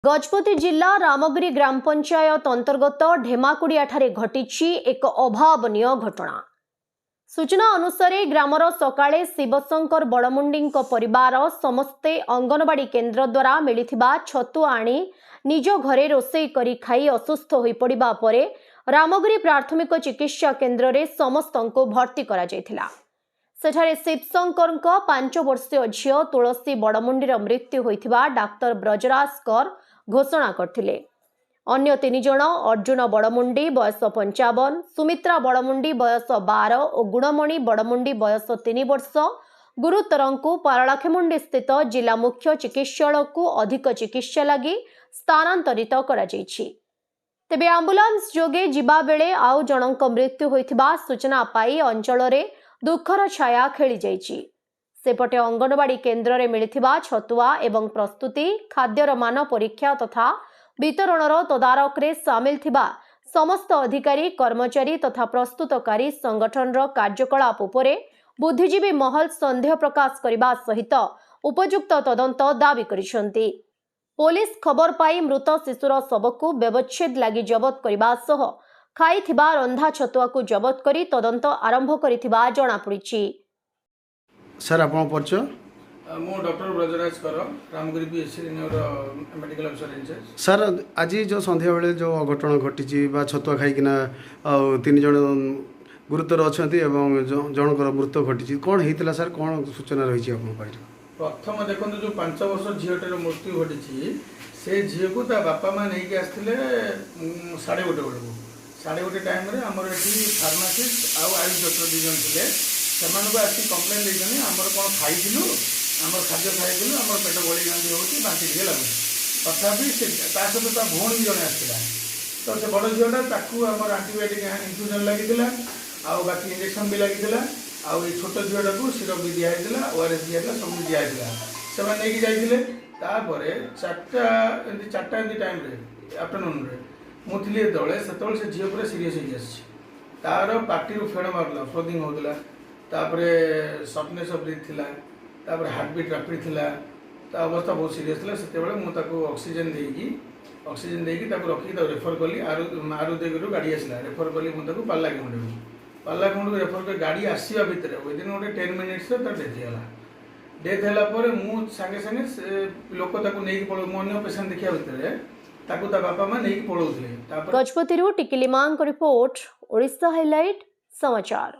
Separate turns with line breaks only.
गजपति जिला रामगिरी ग्राम पंचायत अंतर्गत ढेमाकुड़िया घटी एक अभावनीय घटना। सूचना अनुसार ग्रामर सकाळे शिवशंकर बड़मुंडी परिवार समस्ते अंगनवाड़ी केन्द्र द्वारा मिलिथिबा छतुआ आनी निज घरे रोषेई करी खाई असुस्थ होई पड़िबा परे रामगिरी प्राथमिक चिकित्सा केन्द्र रे समस्तंको भर्ती करा जायथिला। सेठारे शिवशंकर 5 वर्षीय झियो तुलसी बड़मुंडीर मृत्यु होइथिबा डाक्टर ब्रजराज कर घोषणा करथिले। अन्य 3 जण अर्जुन बड़मुंडी बयस 55, सुमित्रा बड़मुंडी बयस 12 और गुणमणि बड़मुंडी बयस 3 वर्ष गुरुतरंकु पारलाखेमुंडी स्थित जिला मुख्य चिकित्सालय को अधिक चिकित्सा लगी स्थानांतरित करा जायछि। तेबे आंबुलांस जोगे जिबा बेले आउ जनक मृत्यु होइथिबा सूचना पाई अंचल रे दुखर छाया खेली जायछि। सेपटे अंगनवाड़ी केन्द्र रे मिलिथिबा छतुआ एवं प्रस्तुति खाद्यर मान परीक्षा तथा वितरणर तदारक रे सामिल थिबा समस्त अधिकारी कर्मचारी तथा प्रस्तुतकारी संगठन कार्यकलाप उपरे बुद्धिजीवी महल संदेह प्रकाश करने सहित उपयुक्त तदंत दाबी करिसेंती। पुलिस खबर पाई मृत शिशुर शव को व्यवच्छेद लगी जबत करने सह खाइथिबा रंधा छतुआ को जबत करी तदंत आरंभ करिथिबा जणा पड़िछि।
सर आपन परिचय?
मो doctor Brajaraj Kar Ramgiri BSc senior medical officer in-charge.
Sir आज जो संध्या बेले जो अघटन घटी छतुआ खाइकिना 3 जण गुरुतर अच्छा जनकर मृत्यु घटी कौन होता सर कौन सूचना रही
प्रथम देखो जो 5 वर्ष झीटर मृत्यु घटी से झील को बापा माँ नहीं आसते 1:30 बेलू 1:30 टाइम आमर ये फार्मासीस्ट आयुष डॉक्टर 2 जन थे से आसी कम्प्लेन देते आमर कौन खाइलु आम खाद्य खाइलु आम पेट गली गांधी होती बांति टे लगुच तथापि सहित ता भौणी जड़े आसला तो से बड़ झीलटा आमर आंटीबायोटिक इन्फ्यूजन लगी बाकी इंजेक्शन भी लगी आई छोट झीलटा को सिरप भी दिखाई ओआरएस दिखाई सब दिखाई से नहीं जाते 4टा टाइम आफ्टरनून मुझे जो से झील पूरा सीरीयस तार पार्टी फेड़ मारूला फ्लोगिंग होता सफ्टनेस ऑफ ब्रीथ थी हार्टबीट रैपिड थी अवस्था बहुत सीरीयस से ऑक्सीजन देकी रखी रेफर कली आरुदेवी गाड़ी आसला रेफर कली मुझे पालाखेमुंडी रेफर कर गाड़ी आसवा भितर विदिन गोटे 10 मिनिट्स डेथ है मुझे सांगे सांगे लोक नहीं पड़ अन्य पेसेंट देखा भितर बापा माँ नहीं पड़ौले।
गजपति टिकिली मां रिपोर्ट ओडिशा हाइलाइट समाचार।